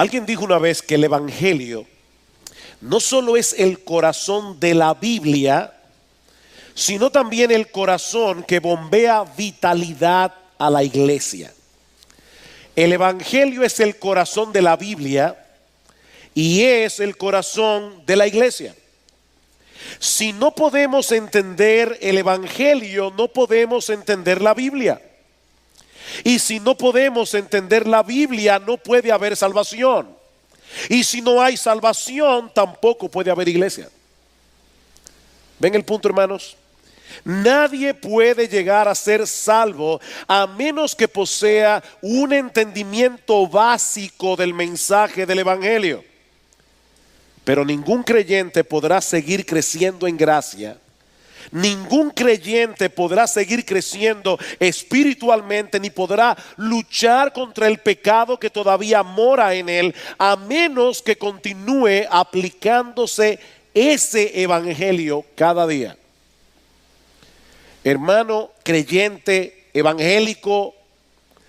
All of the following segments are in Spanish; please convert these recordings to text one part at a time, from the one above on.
Alguien dijo una vez que el Evangelio no solo es el corazón de la Biblia, sino también el corazón que bombea vitalidad a la iglesia. El Evangelio es el corazón de la Biblia y es el corazón de la iglesia. Si no podemos entender el Evangelio, no podemos entender la Biblia. Y si no podemos entender la Biblia, no puede haber salvación. Y si no hay salvación, tampoco puede haber iglesia. ¿Ven el punto, hermanos? Nadie puede llegar a ser salvo a menos que posea un entendimiento básico del mensaje del Evangelio. Pero ningún creyente podrá seguir creciendo en gracia. Ningún creyente podrá seguir creciendo espiritualmente, ni podrá luchar contra el pecado que todavía mora en él, a menos que continúe aplicándose ese evangelio cada día. Hermano creyente, evangélico,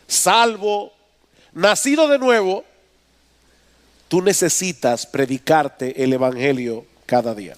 salvo, nacido de nuevo, tú necesitas predicarte el evangelio cada día.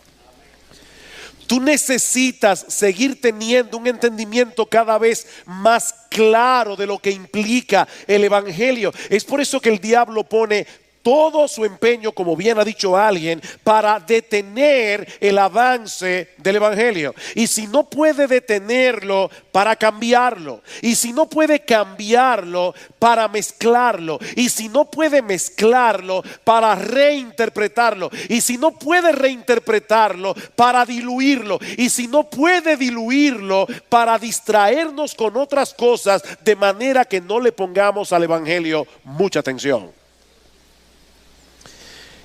Tú necesitas seguir teniendo un entendimiento cada vez más claro de lo que implica el evangelio. Es por eso que el diablo pone todo su empeño, como bien ha dicho alguien, para detener el avance del evangelio. Y si no puede detenerlo, para cambiarlo. Y si no puede cambiarlo, para mezclarlo. Y si no puede mezclarlo, para reinterpretarlo. Y si no puede reinterpretarlo, para diluirlo. Y si no puede diluirlo, para distraernos con otras cosas, de manera que no le pongamos al evangelio mucha atención.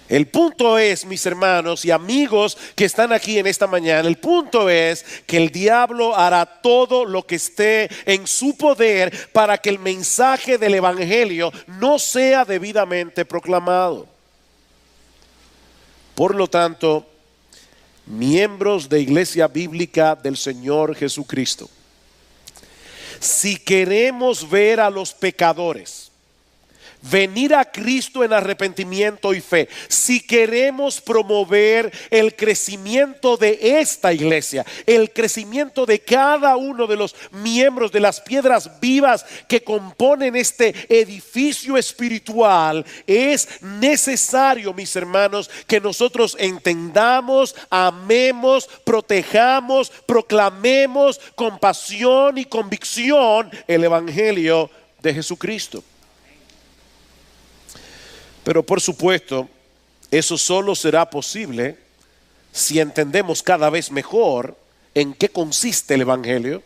El punto es, mis hermanos y amigos que están aquí en esta mañana, el punto es que el diablo hará todo lo que esté en su poder para que el mensaje del evangelio no sea debidamente proclamado. Por lo tanto, miembros de Iglesia Bíblica del Señor Jesucristo, si queremos ver a los pecadores venir a Cristo en arrepentimiento y fe, si queremos promover el crecimiento de esta iglesia, el crecimiento de cada uno de los miembros, de las piedras vivas que componen este edificio espiritual, es necesario, mis hermanos, que nosotros entendamos, amemos, protejamos, proclamemos con pasión y convicción el evangelio de Jesucristo. Pero por supuesto, eso solo será posible si entendemos cada vez mejor en qué consiste el evangelio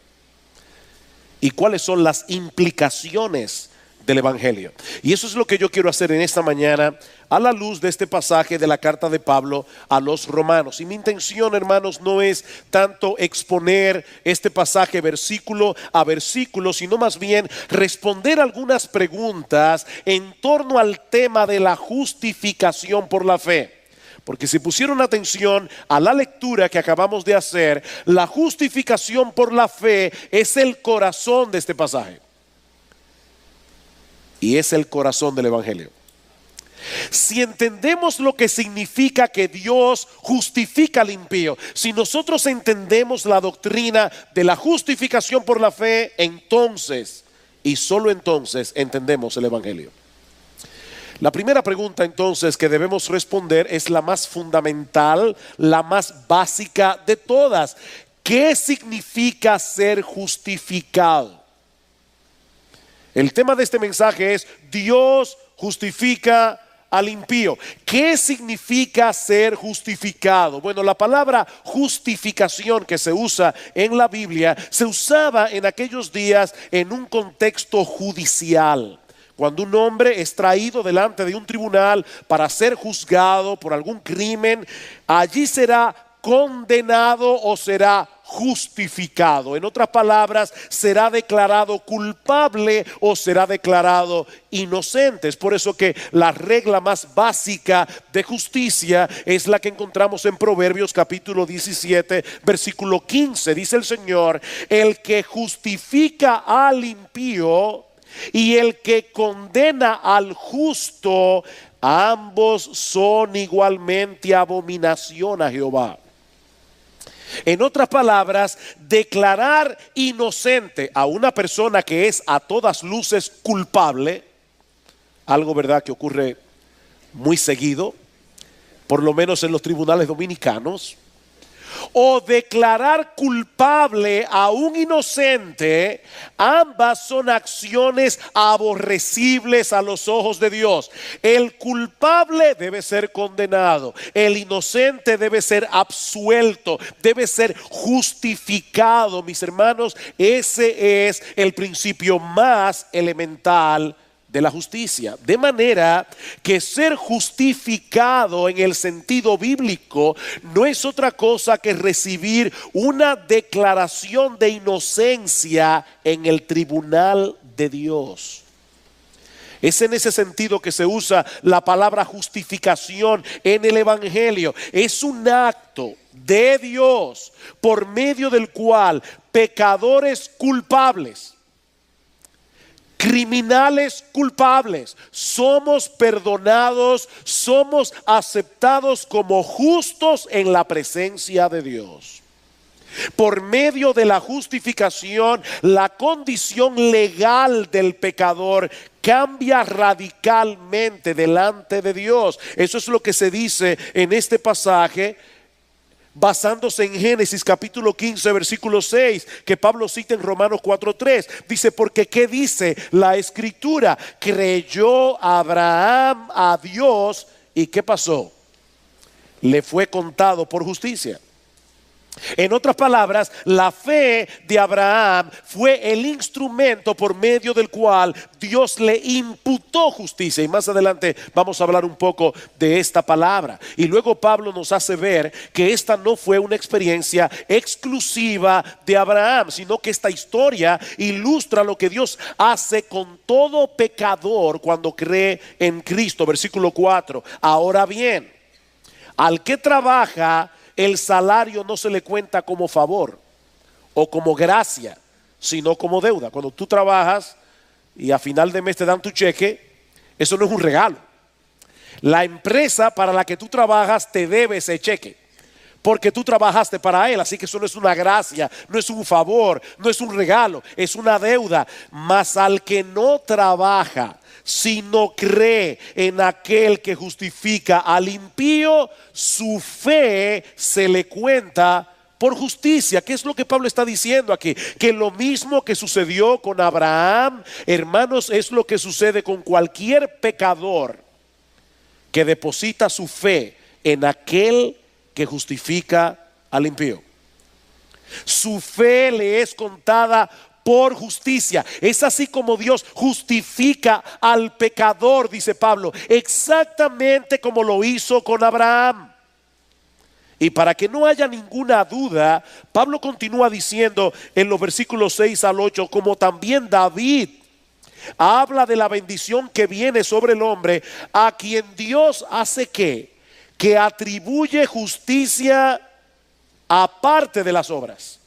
y cuáles son las implicaciones del evangelio. Y eso es lo que yo quiero hacer en esta mañana a la luz de este pasaje de la carta de Pablo a los romanos. Y mi intención, hermanos, no es tanto exponer este pasaje versículo a versículo, sino más bien responder algunas preguntas en torno al tema de la justificación por la fe. Porque si pusieron atención a la lectura que acabamos de hacer, la justificación por la fe es el corazón de este pasaje. Y es el corazón del evangelio. Si entendemos lo que significa que Dios justifica al impío, si nosotros entendemos la doctrina de la justificación por la fe, entonces y solo entonces entendemos el evangelio. La primera pregunta entonces que debemos responder es la más fundamental, la más básica de todas. ¿Qué significa ser justificado? El tema de este mensaje es: Dios justifica al impío. ¿Qué significa ser justificado? Bueno, la palabra justificación que se usa en la Biblia se usaba en aquellos días en un contexto judicial. Cuando un hombre es traído delante de un tribunal para ser juzgado por algún crimen, allí será condenado o será justificado. En otras palabras, será declarado culpable o será declarado inocente. Es por eso que la regla más básica de justicia es la que encontramos en Proverbios capítulo 17 versículo 15. Dice el Señor: el que justifica al impío y el que condena al justo, ambos son igualmente abominación a Jehová. En otras palabras, declarar inocente a una persona que es a todas luces culpable, algo verdad que ocurre muy seguido, por lo menos en los tribunales dominicanos, o declarar culpable a un inocente, ambas son acciones aborrecibles a los ojos de Dios. El culpable debe ser condenado, el inocente debe ser absuelto, debe ser justificado. Mis hermanos, ese es el principio más elemental de la justicia. De manera que ser justificado en el sentido bíblico no es otra cosa que recibir una declaración de inocencia en el tribunal de Dios. Es en ese sentido que se usa la palabra justificación en el Evangelio. Es un acto de Dios por medio del cual pecadores culpables, criminales culpables, somos perdonados, somos aceptados como justos en la presencia de Dios. Por medio de la justificación, la condición legal del pecador cambia radicalmente delante de Dios. Eso es lo que se dice en este pasaje, basándose en Génesis capítulo 15 versículo 6, que Pablo cita en Romanos 4:3. Dice, porque ¿qué dice la escritura? Creyó Abraham a Dios y ¿qué pasó? Le fue contado por justicia. En otras palabras, la fe de Abraham fue el instrumento por medio del cual Dios le imputó justicia. Y más adelante vamos a hablar un poco de esta palabra. Y luego Pablo nos hace ver que esta no fue una experiencia exclusiva de Abraham, sino que esta historia ilustra lo que Dios hace con todo pecador cuando cree en Cristo. Versículo 4. Ahora bien, al que trabaja, el salario no se le cuenta como favor o como gracia, sino como deuda. Cuando tú trabajas y a final de mes te dan tu cheque, eso no es un regalo. La empresa para la que tú trabajas te debe ese cheque, porque tú trabajaste para él. Así que eso no es una gracia, no es un favor, no es un regalo, es una deuda. Mas al que no trabaja, sino cree en aquel que justifica al impío, su fe se le cuenta por justicia. ¿Qué es lo que Pablo está diciendo aquí? Que lo mismo que sucedió con Abraham, hermanos, es lo que sucede con cualquier pecador que deposita su fe en aquel que justifica al impío. Su fe le es contada por justicia. Es así como Dios justifica al pecador, dice Pablo, exactamente como lo hizo con Abraham. Y para que no haya ninguna duda, Pablo continúa diciendo en los versículos 6 al 8, como también David habla de la bendición que viene sobre el hombre, a quien Dios hace que atribuye justicia aparte de las obras.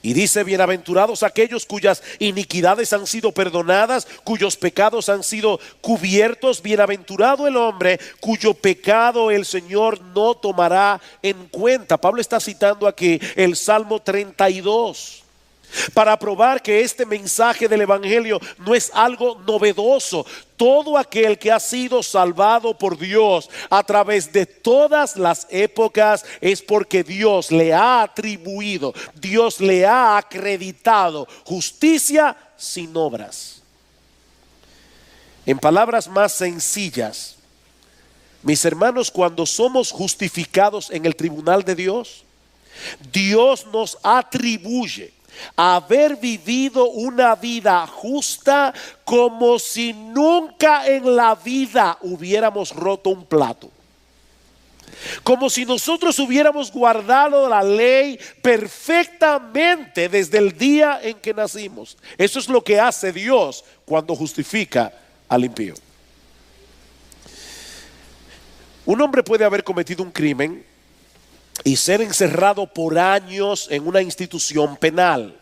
Y dice, bienaventurados aquellos cuyas iniquidades han sido perdonadas, cuyos pecados han sido cubiertos. Bienaventurado el hombre cuyo pecado el Señor no tomará en cuenta. Pablo está citando aquí el Salmo 32. Para probar que este mensaje del Evangelio no es algo novedoso. Todo aquel que ha sido salvado por Dios a través de todas las épocas es porque Dios le ha atribuido, Dios le ha acreditado justicia sin obras. En palabras más sencillas, mis hermanos, cuando somos justificados en el tribunal de Dios, Dios nos atribuye haber vivido una vida justa como si nunca en la vida hubiéramos roto un plato. Como si nosotros hubiéramos guardado la ley perfectamente desde el día en que nacimos. Eso es lo que hace Dios cuando justifica al impío. Un hombre puede haber cometido un crimen y ser encerrado por años en una institución penal.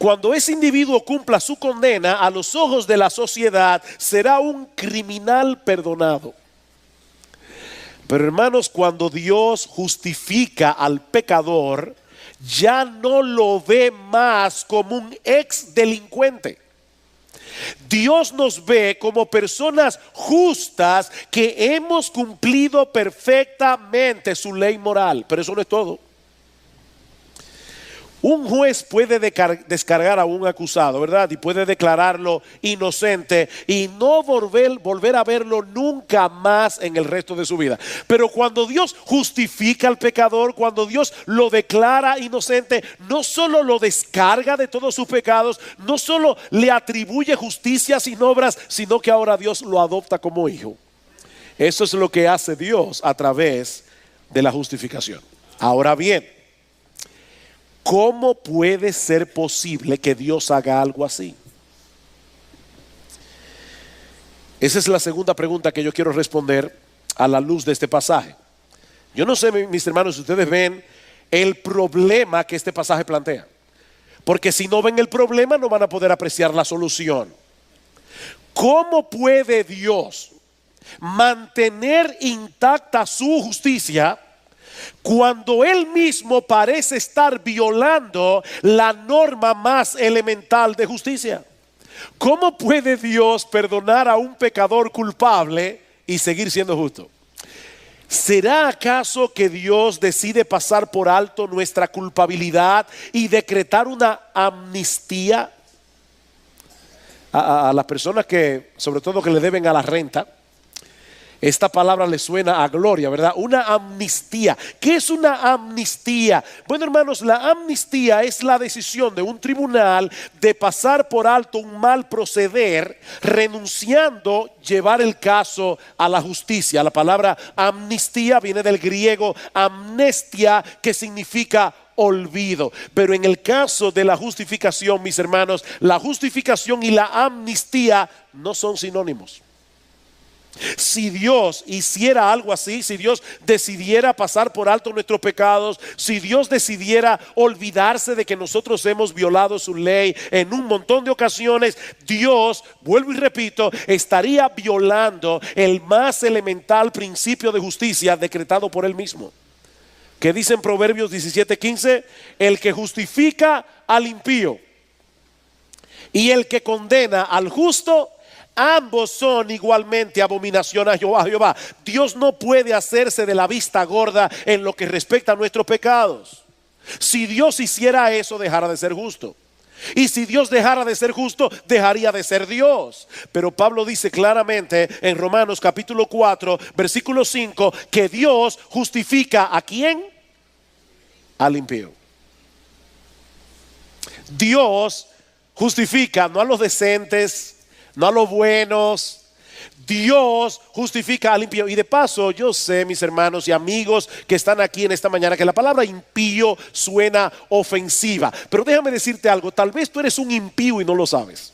Cuando ese individuo cumpla su condena a los ojos de la sociedad, será un criminal perdonado. Pero hermanos, cuando Dios justifica al pecador, ya no lo ve más como un ex delincuente. Dios nos ve como personas justas que hemos cumplido perfectamente su ley moral. Pero eso no es todo. Un juez puede descargar a un acusado, ¿verdad? Y puede declararlo inocente y no volver a verlo nunca más en el resto de su vida. Pero cuando Dios justifica al pecador, cuando Dios lo declara inocente, no solo lo descarga de todos sus pecados, no solo le atribuye justicia sin obras, sino que ahora Dios lo adopta como hijo. Eso es lo que hace Dios a través de la justificación. Ahora bien, ¿cómo puede ser posible que Dios haga algo así? Esa es la segunda pregunta que yo quiero responder a la luz de este pasaje. Yo no sé, mis hermanos, si ustedes ven el problema que este pasaje plantea. Porque si no ven el problema, no van a poder apreciar la solución. ¿Cómo puede Dios mantener intacta su justicia cuando Él mismo parece estar violando la norma más elemental de justicia? ¿Cómo puede Dios perdonar a un pecador culpable y seguir siendo justo? ¿Será acaso que Dios decide pasar por alto nuestra culpabilidad y decretar una amnistía a las personas que, sobre todo, que le deben a la renta? Esta palabra le suena a gloria, ¿verdad? Una amnistía. ¿Qué es una amnistía? Bueno, hermanos, la amnistía es la decisión de un tribunal de pasar por alto un mal proceder, renunciando llevar el caso a la justicia. La palabra amnistía viene del griego amnestia, que significa olvido. Pero en el caso de la justificación, mis hermanos, la justificación y la amnistía no son sinónimos. Si Dios hiciera algo así, si Dios decidiera pasar por alto nuestros pecados, si Dios decidiera olvidarse de que nosotros hemos violado su ley en un montón de ocasiones, Dios, vuelvo y repito, estaría violando el más elemental principio de justicia decretado por Él mismo. ¿Qué dice en Proverbios 17:15? El que justifica al impío y el que condena al justo, ambos son igualmente abominación a Jehová. Dios no puede hacerse de la vista gorda en lo que respecta a nuestros pecados. Si Dios hiciera eso, dejara de ser justo. Y si Dios dejara de ser justo, dejaría de ser Dios. Pero Pablo dice claramente en Romanos capítulo 4, versículo 5, que Dios justifica ¿a quién? Al impío. Dios justifica no a los decentes, no a los buenos. Dios justifica al impío. Y de paso, yo sé, mis hermanos y amigos que están aquí en esta mañana, que la palabra impío suena ofensiva. Pero déjame decirte algo, tal vez tú eres un impío y no lo sabes.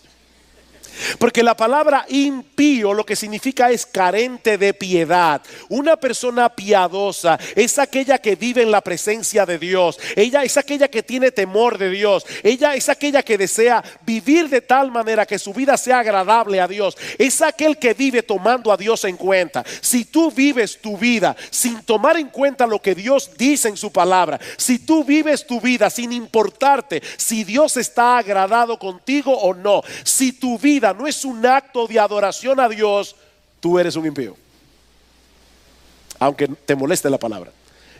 Porque la palabra impío lo que significa es carente de piedad. Una persona piadosa es aquella que vive en la presencia de Dios. Ella es aquella que tiene temor de Dios. Ella es aquella que desea vivir de tal manera que su vida sea agradable a Dios. Es aquel que vive tomando a Dios en cuenta. Si tú vives tu vida sin tomar en cuenta lo que Dios dice en su palabra, si tú vives tu vida sin importarte si Dios está agradado contigo o no, si tu vida no es un acto de adoración a Dios, tú eres un impío. Aunque te moleste la palabra,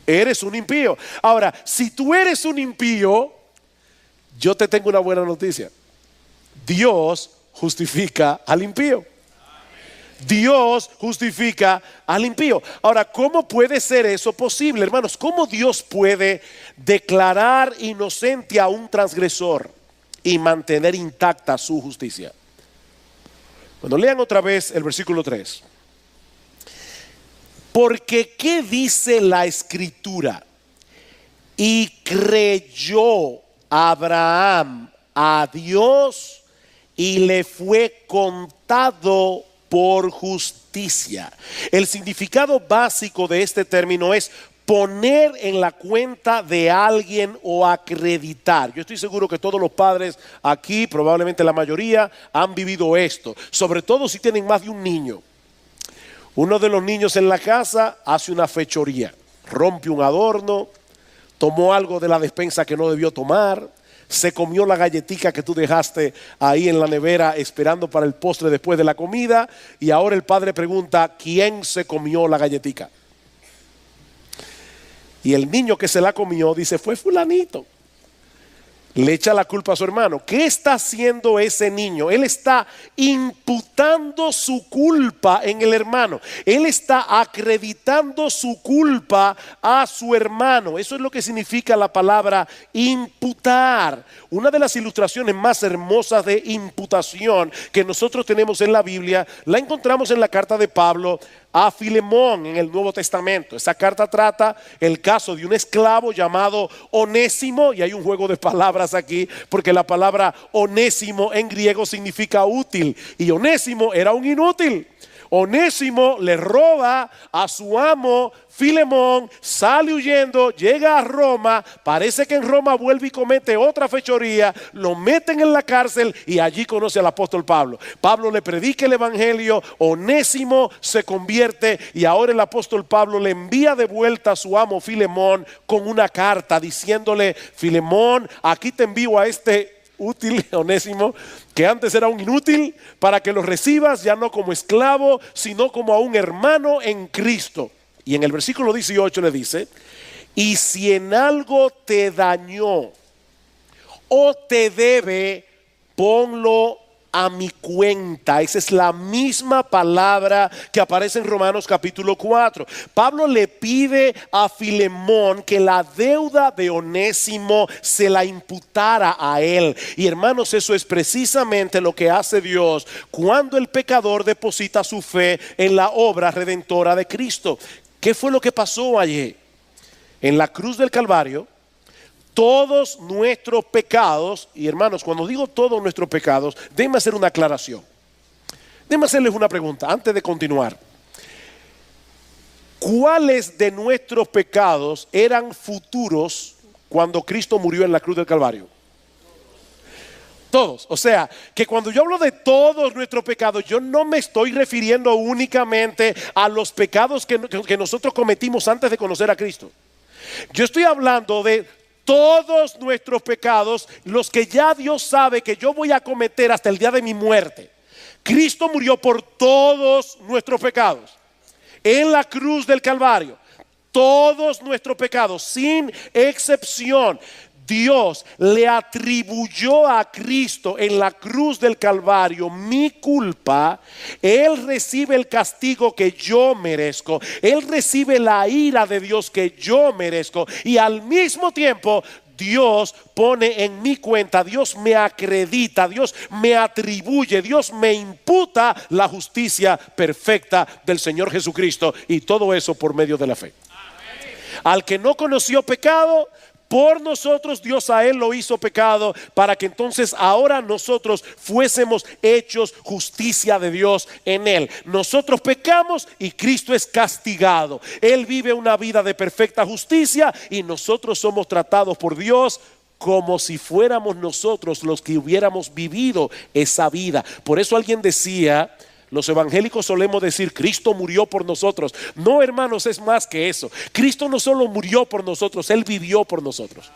eres un impío. Ahora, si tú eres un impío, yo te tengo una buena noticia. Dios justifica al impío. Dios justifica al impío. Ahora, ¿cómo puede ser eso posible, hermanos? ¿Cómo Dios puede declarar inocente a un transgresor y mantener intacta su justicia? Bueno, lean otra vez el versículo 3. Porque ¿qué dice la escritura? Y creyó Abraham a Dios y le fue contado por justicia. El significado básico de este término es poner en la cuenta de alguien o acreditar. Yo estoy seguro que todos los padres aquí, probablemente la mayoría, han vivido esto, sobre todo si tienen más de un niño. Uno de los niños en la casa hace una fechoría, rompe un adorno, tomó algo de la despensa que no debió tomar, se comió la galletica que tú dejaste ahí en la nevera esperando para el postre después de la comida, y ahora el padre pregunta, ¿quién se comió la galletica? Y el niño que se la comió dice, fue fulanito. Le echa la culpa a su hermano. ¿Qué está haciendo ese niño? Él está imputando su culpa en el hermano. Él está acreditando su culpa a su hermano. Eso es lo que significa la palabra imputar. Una de las ilustraciones más hermosas de imputación que nosotros tenemos en la Biblia la encontramos en la carta de Pablo a Filemón en el Nuevo Testamento. Esa carta trata el caso de un esclavo llamado Onésimo, y hay un juego de palabras aquí porque la palabra Onésimo en griego significa útil, y Onésimo era un inútil. Onésimo le roba a su amo Filemón, sale huyendo, llega a Roma, parece que en Roma vuelve y comete otra fechoría, lo meten en la cárcel y allí conoce al apóstol Pablo. Pablo le predica el evangelio, Onésimo se convierte y ahora el apóstol Pablo le envía de vuelta a su amo Filemón con una carta diciéndole, Filemón, aquí te envío a este útil Onésimo, que antes era un inútil, para que lo recibas ya no como esclavo, sino como a un hermano en Cristo. Y en el versículo 18 le dice, y si en algo te dañó o te debe, ponlo a mi cuenta. Esa es la misma palabra que aparece en Romanos capítulo 4. Pablo le pide a Filemón que la deuda de Onésimo se la imputara a él. Y hermanos, eso es precisamente lo que hace Dios cuando el pecador deposita su fe en la obra redentora de Cristo. ¿Qué fue lo que pasó allí? En la cruz del Calvario, todos nuestros pecados, y hermanos, cuando digo todos nuestros pecados, déjenme hacer una aclaración. Déjenme hacerles una pregunta antes de continuar. ¿Cuáles de nuestros pecados eran futuros cuando Cristo murió en la cruz del Calvario? Todos. O sea, que cuando yo hablo de todos nuestros pecados, yo no me estoy refiriendo únicamente a los pecados que nosotros cometimos antes de conocer a Cristo. Yo estoy hablando de todos nuestros pecados, los que ya Dios sabe que yo voy a cometer hasta el día de mi muerte. Cristo murió por todos nuestros pecados en la cruz del Calvario. Todos nuestros pecados, sin excepción. Dios le atribuyó a Cristo en la cruz del Calvario mi culpa. Él recibe el castigo que yo merezco. Él recibe la ira de Dios que yo merezco. Y al mismo tiempo Dios pone en mi cuenta, Dios me acredita, Dios me atribuye, Dios me imputa la justicia perfecta del Señor Jesucristo. Y todo eso por medio de la fe. Al que no conoció pecado, por nosotros Dios a él lo hizo pecado, para que entonces ahora nosotros fuésemos hechos justicia de Dios en él. Nosotros pecamos y Cristo es castigado. Él vive una vida de perfecta justicia y nosotros somos tratados por Dios como si fuéramos nosotros los que hubiéramos vivido esa vida. Por eso alguien decía, los evangélicos solemos decir, Cristo murió por nosotros. No, hermanos, es más que eso. Cristo no solo murió por nosotros, Él vivió por nosotros.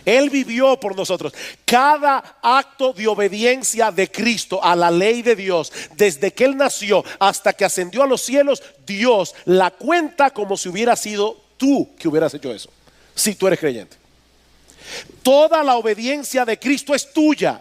Él vivió por nosotros. Cada acto de obediencia de Cristo a la ley de Dios, desde que Él nació hasta que ascendió a los cielos, Dios la cuenta como si hubiera sido tú que hubieras hecho eso, si tú eres creyente. Toda la obediencia de Cristo es tuya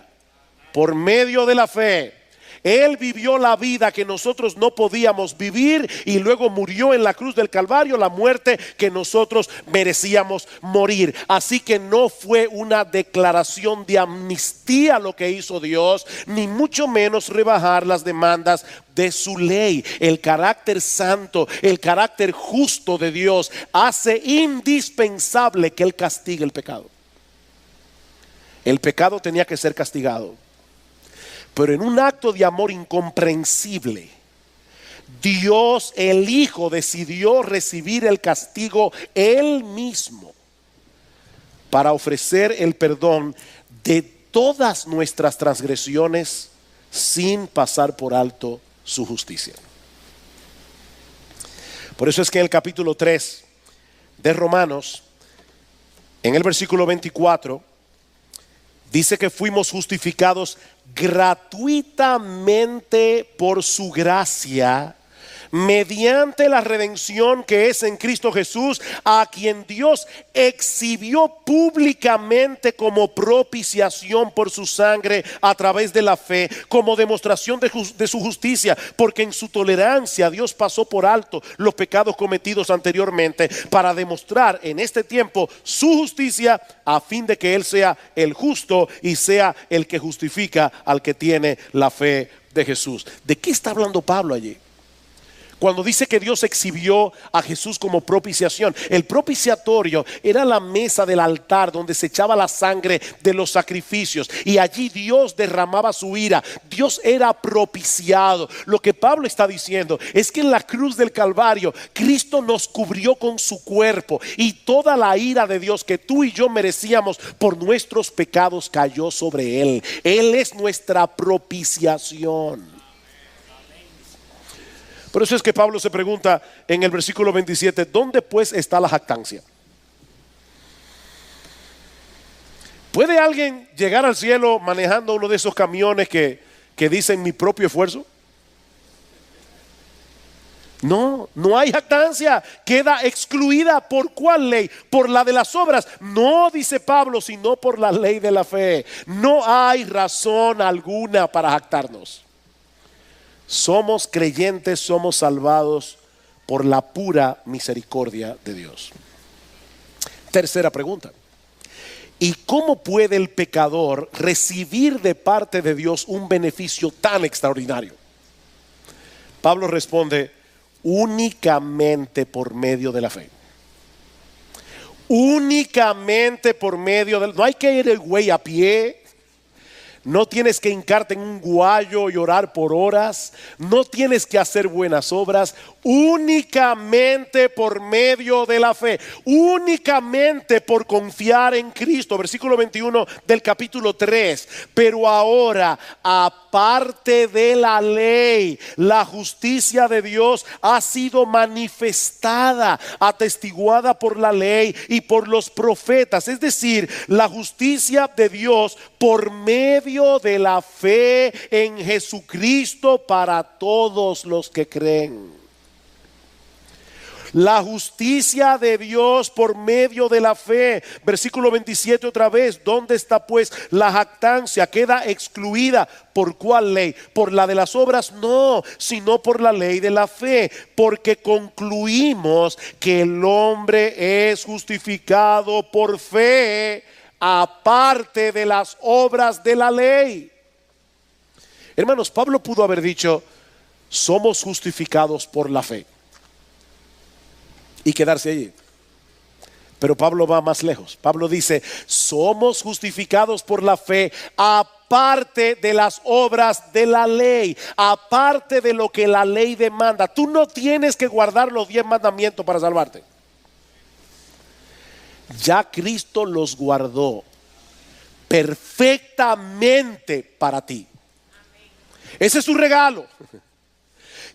por medio de la fe. Él vivió la vida que nosotros no podíamos vivir y luego murió en la cruz del Calvario, la muerte que nosotros merecíamos morir. Así que no fue una declaración de amnistía lo que hizo Dios, ni mucho menos rebajar las demandas de su ley. El carácter santo, el carácter justo de Dios hace indispensable que Él castigue el pecado. El pecado tenía que ser castigado. Pero en un acto de amor incomprensible, Dios, el Hijo, decidió recibir el castigo Él mismo para ofrecer el perdón de todas nuestras transgresiones sin pasar por alto su justicia. Por eso es que en el capítulo 3 de Romanos, en el versículo 24, dice que fuimos justificados gratuitamente por su gracia, mediante la redención que es en Cristo Jesús, a quien Dios exhibió públicamente como propiciación por su sangre a través de la fe, como demostración de su justicia, porque en su tolerancia Dios pasó por alto los pecados cometidos anteriormente para demostrar en este tiempo su justicia, a fin de que Él sea el justo y sea el que justifica al que tiene la fe de Jesús. ¿De qué está hablando Pablo allí? Cuando dice que Dios exhibió a Jesús como propiciación, el propiciatorio era la mesa del altar donde se echaba la sangre de los sacrificios, y allí Dios derramaba su ira. Dios era propiciado. Lo que Pablo está diciendo es que en la cruz del Calvario Cristo nos cubrió con su cuerpo, y toda la ira de Dios que tú y yo merecíamos por nuestros pecados cayó sobre Él. Él es nuestra propiciación. Por eso es que Pablo se pregunta en el versículo 27, ¿dónde pues está la jactancia? ¿Puede alguien llegar al cielo manejando uno de esos camiones que dicen mi propio esfuerzo? No, no hay jactancia. Queda excluida. ¿Por cuál ley? ¿Por la de las obras? No, dice Pablo, sino por la ley de la fe. No hay razón alguna para jactarnos. Somos creyentes, somos salvados por la pura misericordia de Dios. Tercera pregunta: ¿y cómo puede el pecador recibir de parte de Dios un beneficio tan extraordinario? Pablo responde: únicamente por medio de la fe. Únicamente por medio de... No hay que ir el güey a pie. No tienes que hincarte en un guayo y orar por horas. No tienes que hacer buenas obras. Únicamente por medio de la fe. Únicamente por confiar en Cristo. Versículo 21 del capítulo 3. Pero ahora, aparte de la ley, la justicia de Dios ha sido manifestada, atestiguada por la ley y por los profetas. Es decir, la justicia de Dios por medio de la fe en Jesucristo para todos los que creen. La justicia de Dios por medio de la fe. Versículo 27 otra vez. ¿Dónde está pues la jactancia? Queda excluida. ¿Por cuál ley? ¿Por la de las obras? No, sino por la ley de la fe. Porque concluimos que el hombre es justificado por fe, aparte de las obras de la ley. Hermanos, Pablo pudo haber dicho: somos justificados por la fe, y quedarse allí. Pero Pablo va más lejos. Pablo dice: somos justificados por la fe, aparte de las obras de la ley, aparte de lo que la ley demanda. Tú no tienes que guardar los 10 mandamientos para salvarte. Ya Cristo los guardó perfectamente para ti. Ese es su regalo.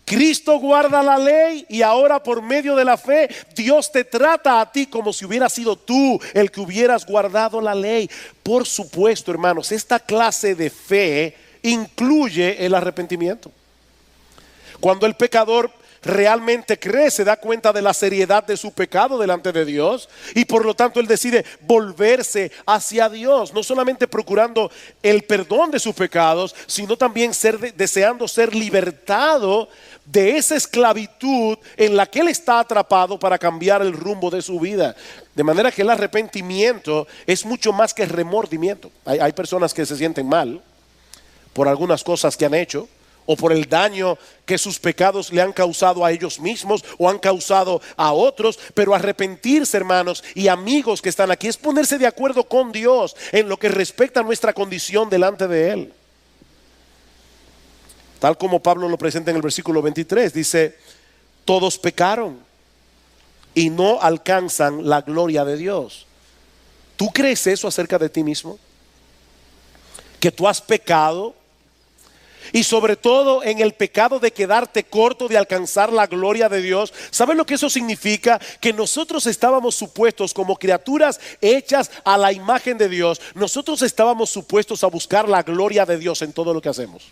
Cristo guarda la ley, y ahora por medio de la fe Dios te trata a ti como si hubieras sido tú el que hubieras guardado la ley. Por supuesto, hermanos, esta clase de fe incluye el arrepentimiento. Cuando el pecador realmente cree, se da cuenta de la seriedad de su pecado delante de Dios, y por lo tanto él decide volverse hacia Dios, no solamente procurando el perdón de sus pecados, sino también deseando ser libertado de esa esclavitud en la que él está atrapado, para cambiar el rumbo de su vida. De manera que el arrepentimiento es mucho más que remordimiento. Hay personas que se sienten mal por algunas cosas que han hecho, o por el daño que sus pecados le han causado a ellos mismos o han causado a otros. Pero arrepentirse, hermanos y amigos que están aquí, es ponerse de acuerdo con Dios en lo que respecta a nuestra condición delante de Él. Tal como Pablo lo presenta en el versículo 23, dice, todos pecaron y no alcanzan la gloria de Dios. ¿Tú crees eso acerca de ti mismo? ¿Que tú has pecado? Y sobre todo en el pecado de quedarte corto de alcanzar la gloria de Dios. ¿Sabes lo que eso significa? Que nosotros estábamos supuestos como criaturas hechas a la imagen de Dios. Nosotros estábamos supuestos a buscar la gloria de Dios en todo lo que hacemos.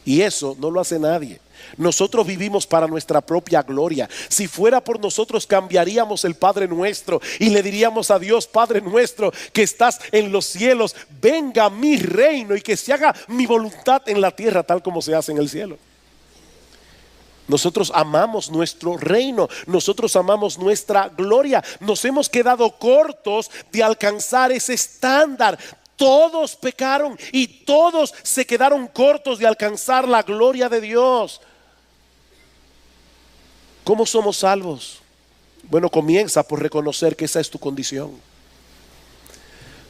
Y eso no lo hace nadie. Nosotros vivimos para nuestra propia gloria. Si fuera por nosotros, cambiaríamos el Padre Nuestro y le diríamos a Dios: Padre nuestro que estás en los cielos, venga mi reino y que se haga mi voluntad en la tierra tal como se hace en el cielo. Nosotros amamos nuestro reino, nosotros amamos nuestra gloria. Nos hemos quedado cortos de alcanzar ese estándar. Todos pecaron y todos se quedaron cortos de alcanzar la gloria de Dios. ¿Cómo somos salvos? Bueno, comienza por reconocer que esa es tu condición.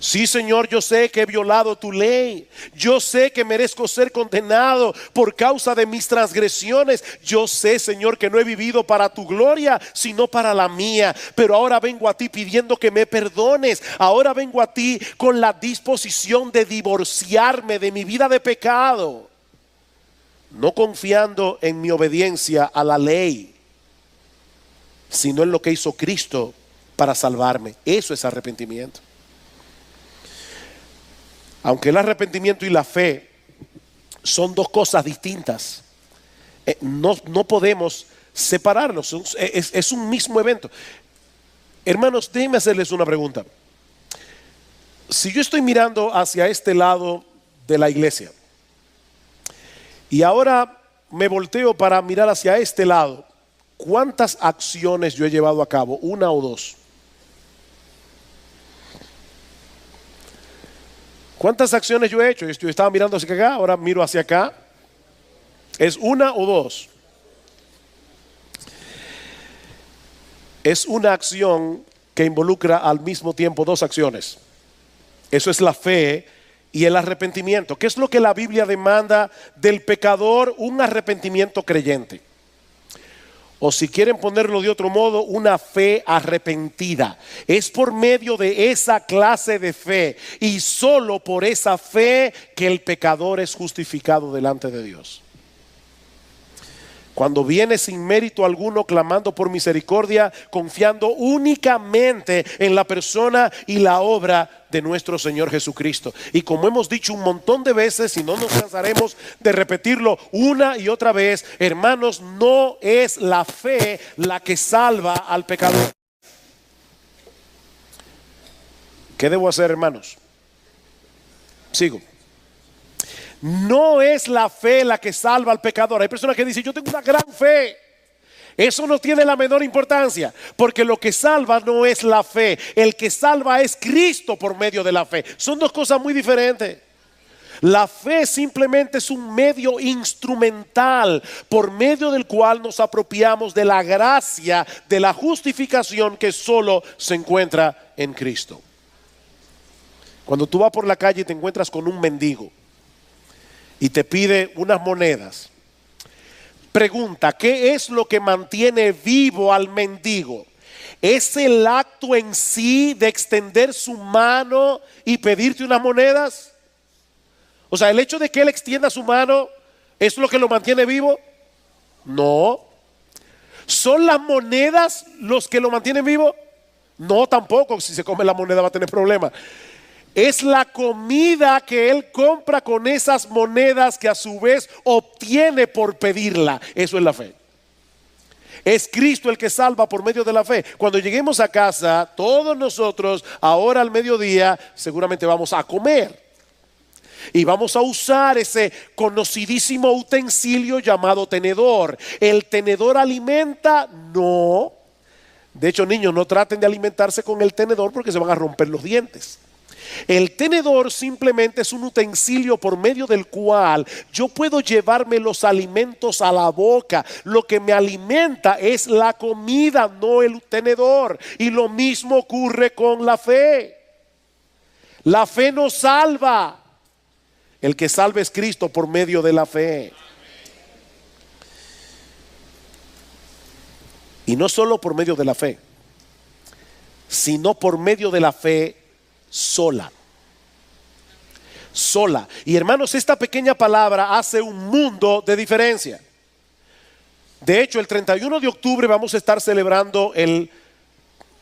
Sí, Señor, yo sé que he violado tu ley. Yo sé que merezco ser condenado por causa de mis transgresiones. Yo sé, Señor, que no he vivido para tu gloria, sino para la mía. Pero ahora vengo a ti pidiendo que me perdones. Ahora vengo a ti con la disposición de divorciarme de mi vida de pecado, no confiando en mi obediencia a la ley, sino en lo que hizo Cristo para salvarme. Eso es arrepentimiento. Aunque el arrepentimiento y la fe son dos cosas distintas, no podemos separarlos. Es un mismo evento. Hermanos, déjenme hacerles una pregunta. Si yo estoy mirando hacia este lado de la iglesia y ahora me volteo para mirar hacia este lado, ¿cuántas acciones yo he llevado a cabo? ¿Una o dos? ¿Cuántas acciones yo he hecho? Yo estaba mirando hacia acá, ahora miro hacia acá. ¿Es una o dos? Es una acción que involucra al mismo tiempo dos acciones. Eso es la fe y el arrepentimiento. ¿Qué es lo que la Biblia demanda del pecador? Un arrepentimiento creyente. O si quieren ponerlo de otro modo, una fe arrepentida. Es por medio de esa clase de fe y solo por esa fe que el pecador es justificado delante de Dios. Cuando viene sin mérito alguno, clamando por misericordia, confiando únicamente en la persona y la obra de nuestro Señor Jesucristo. Y como hemos dicho un montón de veces, y no nos cansaremos de repetirlo una y otra vez, hermanos, no es la fe la que salva al pecador. ¿Qué debo hacer, hermanos? Sigo. No es la fe la que salva al pecador. Hay personas que dicen: yo tengo una gran fe. Eso no tiene la menor importancia, porque lo que salva no es la fe. El que salva es Cristo por medio de la fe. Son dos cosas muy diferentes. La fe simplemente es un medio instrumental por medio del cual nos apropiamos de la gracia, de la justificación que solo se encuentra en Cristo. Cuando tú vas por la calle y te encuentras con un mendigo y te pide unas monedas, pregunta: ¿qué es lo que mantiene vivo al mendigo? ¿Es el acto en sí de extender su mano y pedirte unas monedas? O sea, el hecho de que él extienda su mano, ¿es lo que lo mantiene vivo? No. ¿Son las monedas los que lo mantienen vivo? No, tampoco. Si se come la moneda va a tener problemas. Es la comida que él compra con esas monedas que a su vez obtiene por pedirla. Eso es la fe. Es Cristo el que salva por medio de la fe. Cuando lleguemos a casa, todos nosotros, ahora al mediodía, seguramente vamos a comer. Y vamos a usar ese conocidísimo utensilio llamado tenedor. ¿El tenedor alimenta? No. De hecho, niños, no traten de alimentarse con el tenedor porque se van a romper los dientes. El tenedor simplemente es un utensilio por medio del cual yo puedo llevarme los alimentos a la boca. Lo que me alimenta es la comida, no el tenedor. Y lo mismo ocurre con la fe. La fe nos salva. El que salva es Cristo por medio de la fe. Y no solo por medio de la fe, sino por medio de la fe sola. Sola. Y hermanos, esta pequeña palabra hace un mundo de diferencia. De hecho, el 31 de octubre vamos a estar celebrando el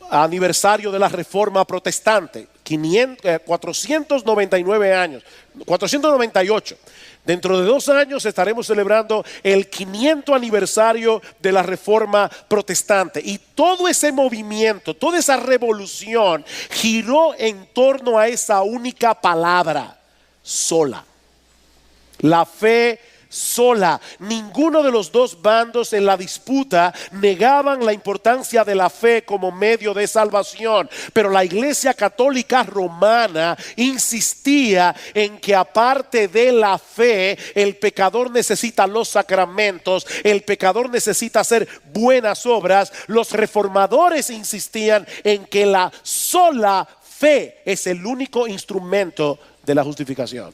aniversario de la Reforma Protestante. 499 años, 498. Dentro de 2 años estaremos celebrando el 500 aniversario de la Reforma Protestante. Y todo ese movimiento, toda esa revolución giró en torno a esa única palabra: sola. La fe sola. Ninguno de los dos bandos en la disputa negaban la importancia de la fe como medio de salvación, pero la Iglesia Católica Romana insistía en que aparte de la fe, el pecador necesita los sacramentos, el pecador necesita hacer buenas obras. Los reformadores insistían en que la sola fe es el único instrumento de la justificación.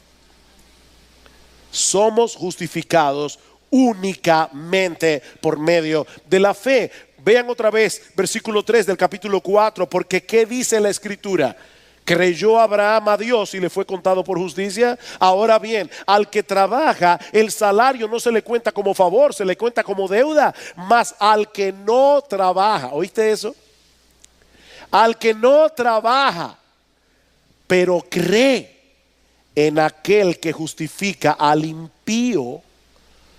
Somos justificados únicamente por medio de la fe. Vean otra vez versículo 3 del capítulo 4, porque ¿qué dice la Escritura? ¿Creyó Abraham a Dios y le fue contado por justicia? Ahora bien, al que trabaja, el salario no se le cuenta como favor, se le cuenta como deuda. Mas al que no trabaja, ¿oíste eso? Al que no trabaja, pero cree en aquel que justifica al impío,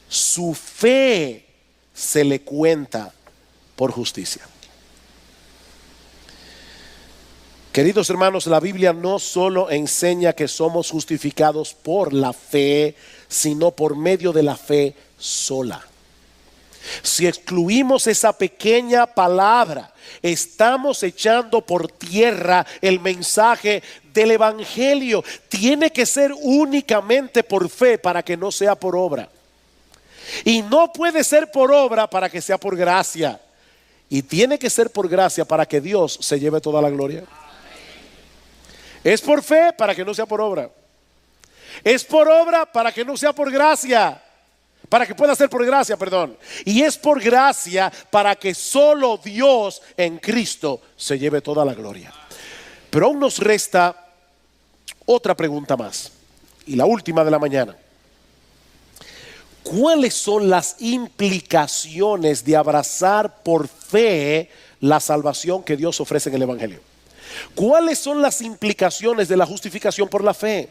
su fe se le cuenta por justicia. Queridos hermanos, la Biblia no solo enseña que somos justificados por la fe, sino por medio de la fe sola. Si excluimos esa pequeña palabra, estamos echando por tierra el mensaje del Evangelio. Tiene que ser únicamente por fe para que no sea por obra. Y no puede ser por obra para que sea por gracia. Y tiene que ser por gracia para que Dios se lleve toda la gloria. Es por fe para que no sea por obra. Es por obra para que no sea por gracia. Para que pueda ser por gracia, perdón. Y es por gracia para que solo Dios en Cristo se lleve toda la gloria. Pero aún nos resta otra pregunta más, y la última de la mañana. ¿Cuáles son las implicaciones de abrazar por fe la salvación que Dios ofrece en el Evangelio? ¿Cuáles son las implicaciones de la justificación por la fe?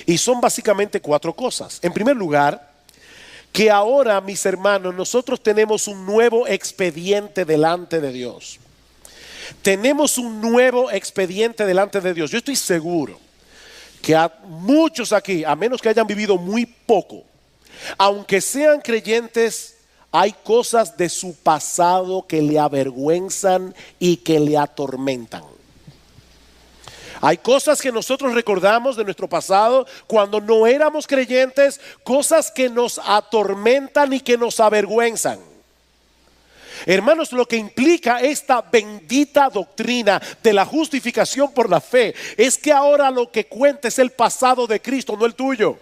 Y son básicamente 4 cosas. En primer lugar, que ahora, mis hermanos, nosotros tenemos un nuevo expediente delante de Dios. Tenemos un nuevo expediente delante de Dios. Yo estoy seguro que a muchos aquí, a menos que hayan vivido muy poco, aunque sean creyentes, hay cosas de su pasado que le avergüenzan y que le atormentan. Hay cosas que nosotros recordamos de nuestro pasado cuando no éramos creyentes, cosas que nos atormentan y que nos avergüenzan. Hermanos, lo que implica esta bendita doctrina de la justificación por la fe es que ahora lo que cuenta es el pasado de Cristo, no el tuyo.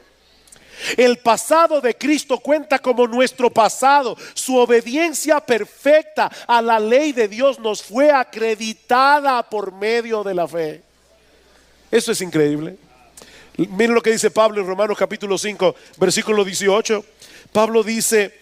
El pasado de Cristo cuenta como nuestro pasado. Su obediencia perfecta a la ley de Dios nos fue acreditada por medio de la fe. Eso es increíble. Miren lo que dice Pablo en Romanos capítulo 5, versículo 18. Pablo dice: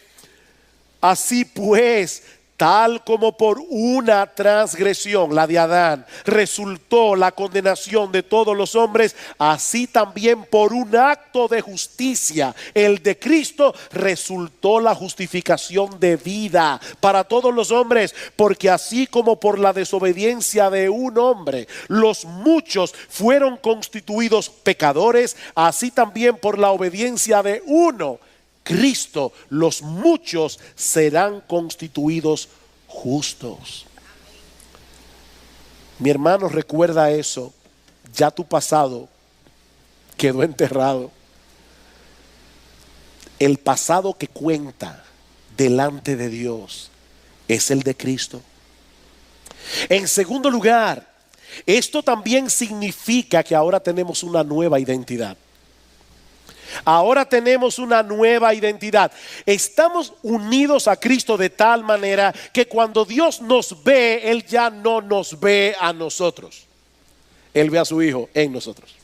así pues, tal como por una transgresión, la de Adán, resultó la condenación de todos los hombres, así también por un acto de justicia, el de Cristo, resultó la justificación de vida para todos los hombres. Porque así como por la desobediencia de un hombre los muchos fueron constituidos pecadores, así también por la obediencia de uno, Cristo, los muchos serán constituidos justos. Mi hermano, recuerda eso. Ya tu pasado quedó enterrado. El pasado que cuenta delante de Dios es el de Cristo. En segundo lugar, esto también significa que ahora tenemos una nueva identidad. Ahora tenemos una nueva identidad. Estamos unidos a Cristo de tal manera que cuando Dios nos ve, Él ya no nos ve a nosotros. Él ve a su Hijo en nosotros.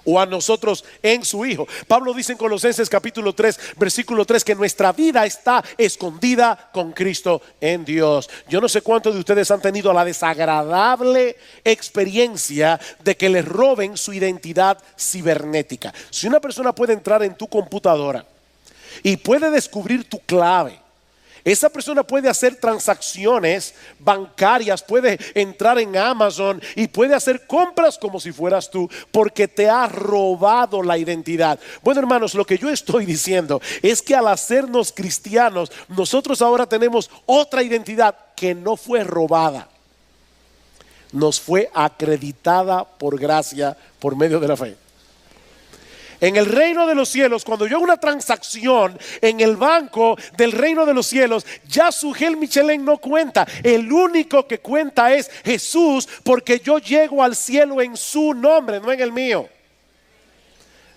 O a nosotros en su Hijo. Pablo dice en Colosenses capítulo 3 versículo 3 que nuestra vida está escondida con Cristo en Dios. Yo no sé cuántos de ustedes han tenido la desagradable experiencia de que les roben su identidad cibernética. Si una persona puede entrar en tu computadora y puede descubrir tu clave, esa persona puede hacer transacciones bancarias, puede entrar en Amazon y puede hacer compras como si fueras tú, porque te ha robado la identidad. Bueno, hermanos, lo que yo estoy diciendo es que al hacernos cristianos, nosotros ahora tenemos otra identidad que no fue robada, nos fue acreditada por gracia, por medio de la fe. En el reino de los cielos, cuando yo hago una transacción en el banco del reino de los cielos, ya su Gel Michelin no cuenta. El único que cuenta es Jesús, porque yo llego al cielo en su nombre, no en el mío.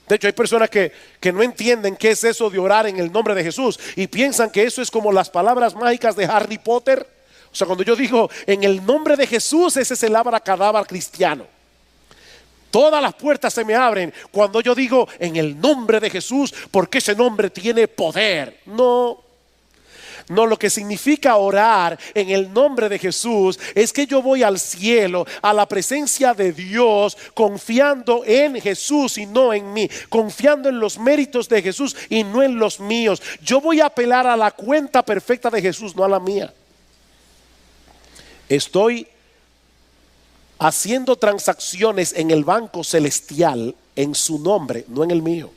De hecho, hay personas que no entienden qué es eso de orar en el nombre de Jesús y piensan que eso es como las palabras mágicas de Harry Potter. O sea, cuando yo digo en el nombre de Jesús, ese es el abracadabra cristiano. Todas las puertas se me abren cuando yo digo en el nombre de Jesús, porque ese nombre tiene poder. No, lo que significa orar en el nombre de Jesús es que yo voy al cielo, a la presencia de Dios, confiando en Jesús y no en mí, confiando en los méritos de Jesús y no en los míos. Yo voy a apelar a la cuenta perfecta de Jesús, no a la mía. Estoy haciendo transacciones en el banco celestial en su nombre, no en el mío.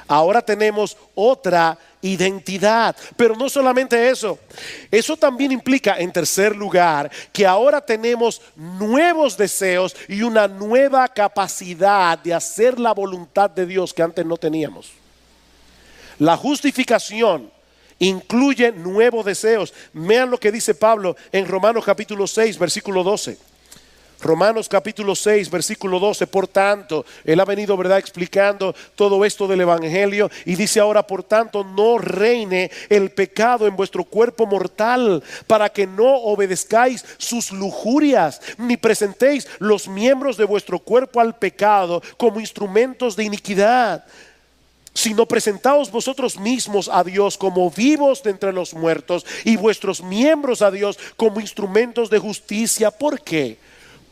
Ahora tenemos otra identidad, pero no solamente eso. Eso también implica, en tercer lugar, que ahora tenemos nuevos deseos y una nueva capacidad de hacer la voluntad de Dios que antes no teníamos. La justificación incluye nuevos deseos. Vean lo que dice Pablo en Romanos capítulo 6 versículo 12. Romanos capítulo 6 versículo 12. Por tanto, él ha venido, ¿verdad?, explicando todo esto del evangelio y dice ahora: por tanto, no reine el pecado en vuestro cuerpo mortal, para que no obedezcáis sus lujurias, ni presentéis los miembros de vuestro cuerpo al pecado como instrumentos de iniquidad, sino presentaos vosotros mismos a Dios como vivos de entre los muertos, y vuestros miembros a Dios como instrumentos de justicia. ¿Por qué?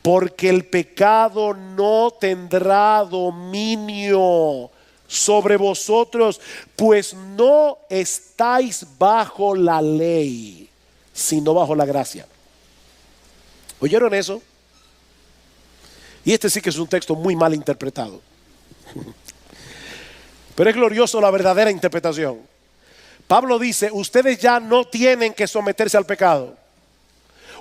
Porque el pecado no tendrá dominio sobre vosotros, pues no estáis bajo la ley, sino bajo la gracia. ¿Oyeron eso? Y este sí que es un texto muy mal interpretado. Pero es glorioso la verdadera interpretación. Pablo dice: ustedes ya no tienen que someterse al pecado.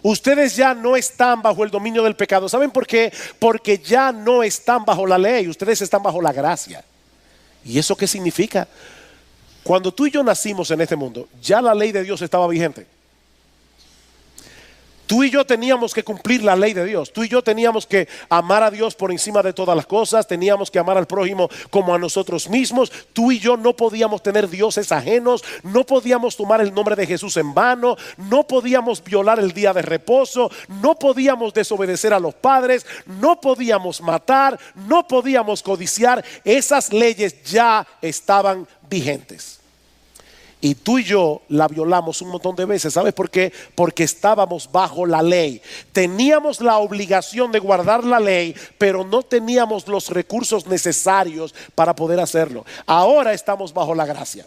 Ustedes ya no están bajo el dominio del pecado. ¿Saben por qué? Porque ya no están bajo la ley. Ustedes están bajo la gracia. ¿Y eso qué significa? Cuando tú y yo nacimos en este mundo, ya la ley de Dios estaba vigente. Tú y yo teníamos que cumplir la ley de Dios. Tú y yo teníamos que amar a Dios por encima de todas las cosas. Teníamos que amar al prójimo como a nosotros mismos. Tú y yo no podíamos tener dioses ajenos. No podíamos tomar el nombre de Jesús en vano. No podíamos violar el día de reposo. No podíamos desobedecer a los padres. No podíamos matar. No podíamos codiciar. Esas leyes ya estaban vigentes. Y tú y yo la violamos un montón de veces. ¿Sabes por qué? Porque estábamos bajo la ley. Teníamos la obligación de guardar la ley, pero no teníamos los recursos necesarios para poder hacerlo. Ahora estamos bajo la gracia.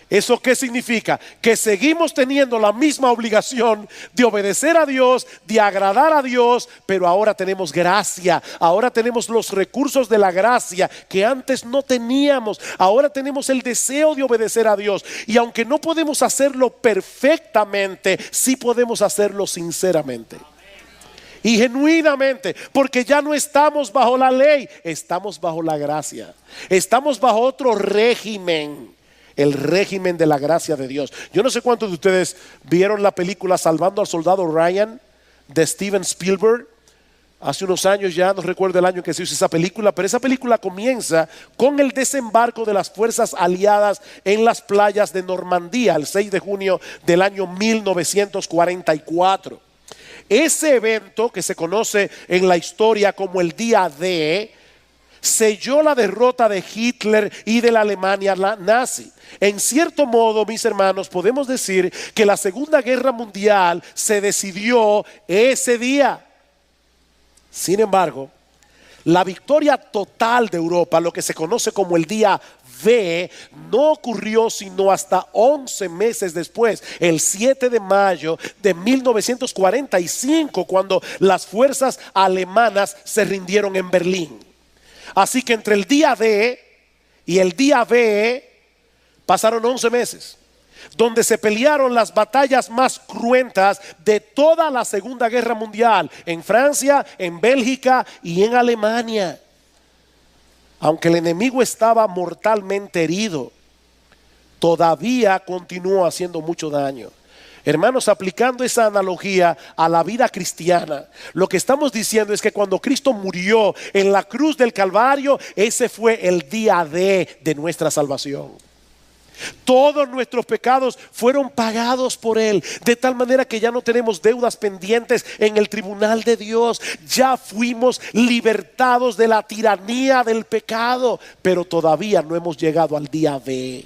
¿Eso qué significa? Que seguimos teniendo la misma obligación de obedecer a Dios, de agradar a Dios, pero ahora tenemos gracia. Ahora tenemos los recursos de la gracia que antes no teníamos. Ahora tenemos el deseo de obedecer a Dios. Y aunque no podemos hacerlo perfectamente, sí podemos hacerlo sinceramente y genuinamente, porque ya no estamos bajo la ley, estamos bajo la gracia. Estamos bajo otro régimen. El régimen de la gracia de Dios. Yo no sé cuántos de ustedes vieron la película Salvando al Soldado Ryan de Steven Spielberg. Hace unos años ya, no recuerdo el año en que se hizo esa película, pero esa película comienza con el desembarco de las fuerzas aliadas en las playas de Normandía el 6 de junio del año 1944. Ese evento, que se conoce en la historia como el Día D, selló la derrota de Hitler y de la Alemania nazi. En cierto modo, mis hermanos, podemos decir que la Segunda Guerra Mundial se decidió ese día. Sin embargo, la victoria total de Europa, lo que se conoce como el Día D, no ocurrió sino hasta 11 meses después, el 7 de mayo de 1945, cuando las fuerzas alemanas se rindieron en Berlín. Así que entre el Día D y el Día B pasaron 11 meses, donde se pelearon las batallas más cruentas de toda la Segunda Guerra Mundial, en Francia, en Bélgica y en Alemania. Aunque el enemigo estaba mortalmente herido, todavía continuó haciendo mucho daño. Hermanos, aplicando esa analogía a la vida cristiana, lo que estamos diciendo es que cuando Cristo murió en la cruz del Calvario, ese fue el día de nuestra salvación. Todos nuestros pecados fueron pagados por Él, de tal manera que ya no tenemos deudas pendientes en el tribunal de Dios. Ya fuimos libertados de la tiranía del pecado, pero todavía no hemos llegado al día D.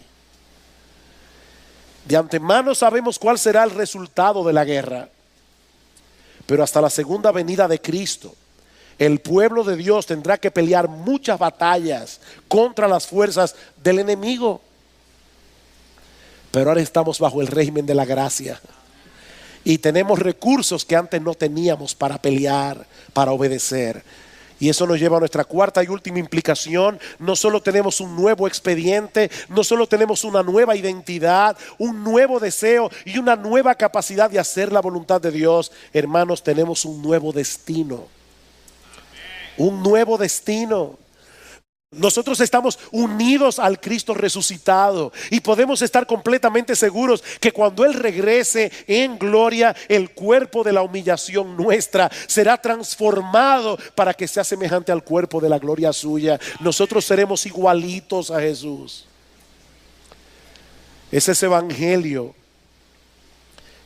De antemano sabemos cuál será el resultado de la guerra, pero hasta la segunda venida de Cristo, el pueblo de Dios tendrá que pelear muchas batallas contra las fuerzas del enemigo. Pero ahora estamos bajo el régimen de la gracia y tenemos recursos que antes no teníamos para pelear, para obedecer. Y eso nos lleva a nuestra cuarta y última implicación. No solo tenemos un nuevo expediente, no solo tenemos una nueva identidad, un nuevo deseo y una nueva capacidad de hacer la voluntad de Dios. Hermanos, tenemos un nuevo destino. Un nuevo destino. Nosotros estamos unidos al Cristo resucitado y podemos estar completamente seguros que cuando Él regrese en gloria, el cuerpo de la humillación nuestra será transformado para que sea semejante al cuerpo de la gloria suya. Nosotros seremos igualitos a Jesús. Es ese evangelio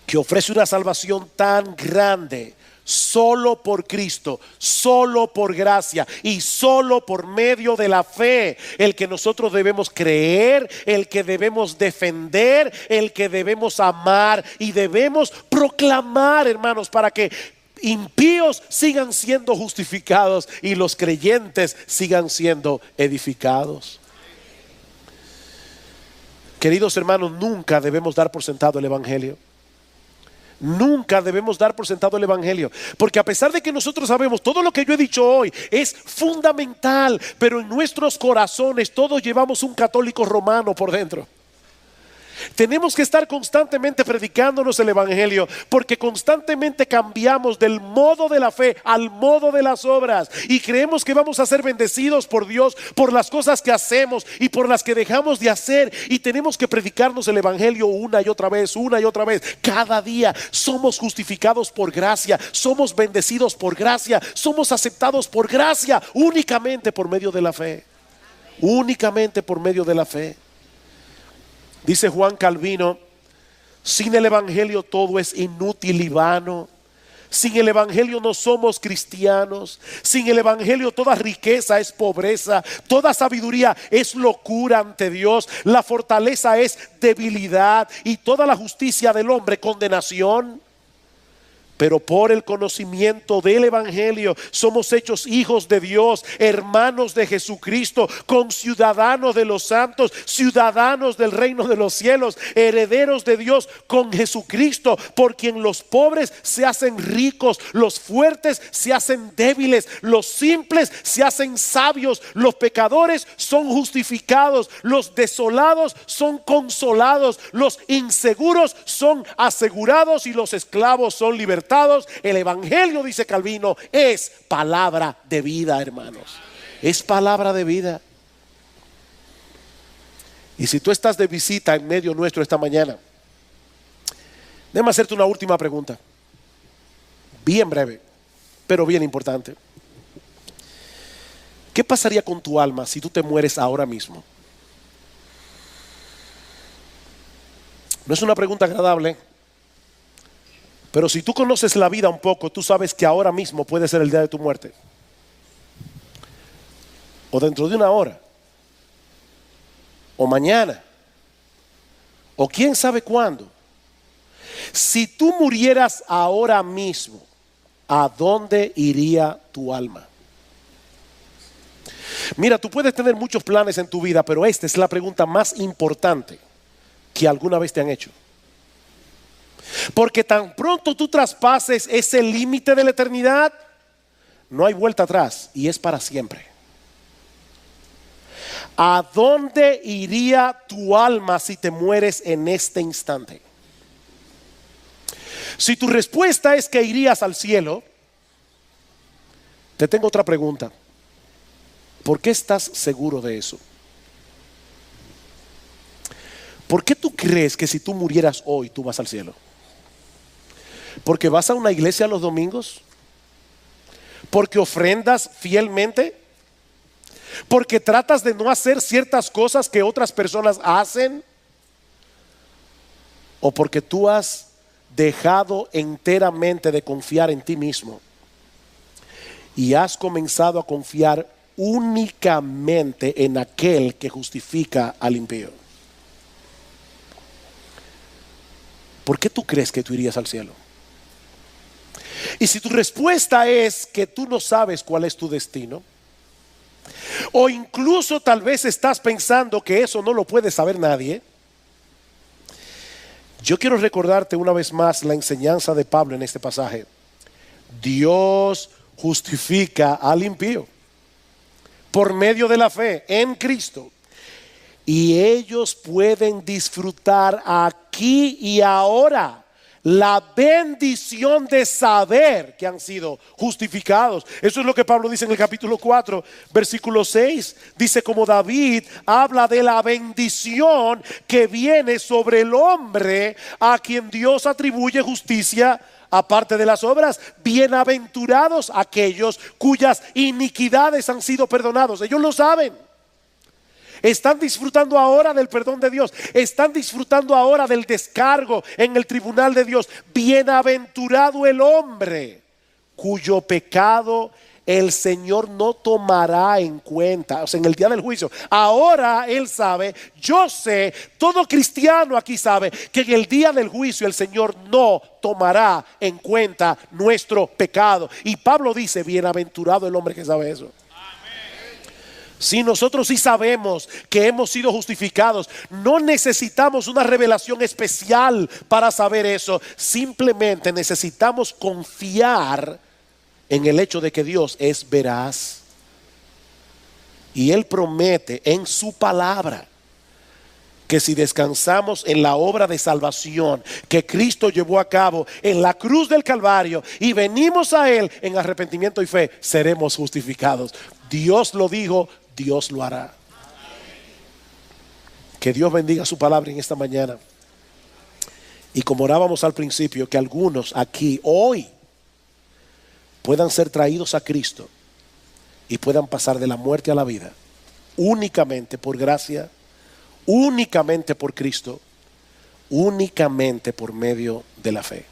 que ofrece una salvación tan grande, solo por Cristo, solo por gracia y solo por medio de la fe, el que nosotros debemos creer, el que debemos defender, el que debemos amar y debemos proclamar, hermanos, para que impíos sigan siendo justificados y los creyentes sigan siendo edificados. Queridos hermanos, nunca debemos dar por sentado el evangelio. Nunca debemos dar por sentado el evangelio, porque a pesar de que nosotros sabemos todo lo que yo he dicho hoy es fundamental, pero en nuestros corazones todos llevamos un católico romano por dentro. Tenemos que estar constantemente predicándonos el evangelio, porque constantemente cambiamos del modo de la fe al modo de las obras y creemos que vamos a ser bendecidos por Dios por las cosas que hacemos y por las que dejamos de hacer, y tenemos que predicarnos el evangelio una y otra vez, cada día. Somos justificados por gracia, somos bendecidos por gracia, somos aceptados por gracia, únicamente por medio de la fe, únicamente por medio de la fe. Dice Juan Calvino: sin el evangelio todo es inútil y vano. Sin el evangelio no somos cristianos. Sin el evangelio toda riqueza es pobreza, toda sabiduría es locura ante Dios, la fortaleza es debilidad y toda la justicia del hombre condenación. Pero por el conocimiento del evangelio somos hechos hijos de Dios, hermanos de Jesucristo, conciudadanos de los santos, ciudadanos del reino de los cielos, herederos de Dios con Jesucristo, por quien los pobres se hacen ricos, los fuertes se hacen débiles, los simples se hacen sabios, los pecadores son justificados, los desolados son consolados, los inseguros son asegurados y los esclavos son libertados. El evangelio, dice Calvino, es palabra de vida, hermanos. Es palabra de vida. Y si tú estás de visita en medio nuestro esta mañana, déjame hacerte una última pregunta, bien breve. pero bien importante. ¿Qué pasaría con tu alma si tú te mueres ahora mismo? No es una pregunta agradable, pero si tú conoces la vida un poco, tú sabes que ahora mismo puede ser el día de tu muerte. O dentro de una hora. O mañana. O quién sabe cuándo. Si tú murieras ahora mismo, ¿a dónde iría tu alma? Mira, tú puedes tener muchos planes en tu vida, pero esta es la pregunta más importante que alguna vez te han hecho. Porque tan pronto tú traspases ese límite de la eternidad, no hay vuelta atrás y es para siempre. ¿A dónde iría tu alma si te mueres en este instante? Si tu respuesta es que irías al cielo, te tengo otra pregunta. ¿Por qué estás seguro de eso? ¿Por qué tú crees que si tú murieras hoy, tú vas al cielo? ¿Porque vas a una iglesia los domingos? ¿Porque ofrendas fielmente? ¿Porque tratas de no hacer ciertas cosas que otras personas hacen? ¿O porque tú has dejado enteramente de confiar en ti mismo y has comenzado a confiar únicamente en aquel que justifica al impío? ¿Por qué tú crees que tú irías al cielo? Y si tu respuesta es que tú no sabes cuál es tu destino, o incluso tal vez estás pensando que eso no lo puede saber nadie, yo quiero recordarte una vez más la enseñanza de Pablo en este pasaje. Dios justifica al impío por medio de la fe en Cristo. Y ellos pueden disfrutar aquí y ahora la bendición de saber que han sido justificados. Eso es lo que Pablo dice en el capítulo 4, versículo 6. Dice, como David habla de la bendición que viene sobre el hombre a quien Dios atribuye justicia aparte de las obras. Bienaventurados aquellos cuyas iniquidades han sido perdonados. Ellos lo saben. Están disfrutando ahora del perdón de Dios. Están disfrutando ahora del descargo en el tribunal de Dios. Bienaventurado el hombre cuyo pecado el Señor no tomará en cuenta. O sea, en el día del juicio. Ahora Él sabe, yo sé, todo cristiano aquí sabe que en el día del juicio el Señor no tomará en cuenta nuestro pecado. Y Pablo dice, bienaventurado el hombre que sabe eso. Si nosotros sí sabemos que hemos sido justificados, no necesitamos una revelación especial para saber eso. Simplemente necesitamos confiar en el hecho de que Dios es veraz. Y Él promete en su palabra que si descansamos en la obra de salvación que Cristo llevó a cabo en la cruz del Calvario y venimos a Él en arrepentimiento y fe, seremos justificados. Dios lo dijo, Dios lo hará. Que Dios bendiga su palabra en esta mañana. Y como orábamos al principio, que algunos aquí hoy puedan ser traídos a Cristo y puedan pasar de la muerte a la vida únicamente por gracia, únicamente por Cristo, únicamente por medio de la fe.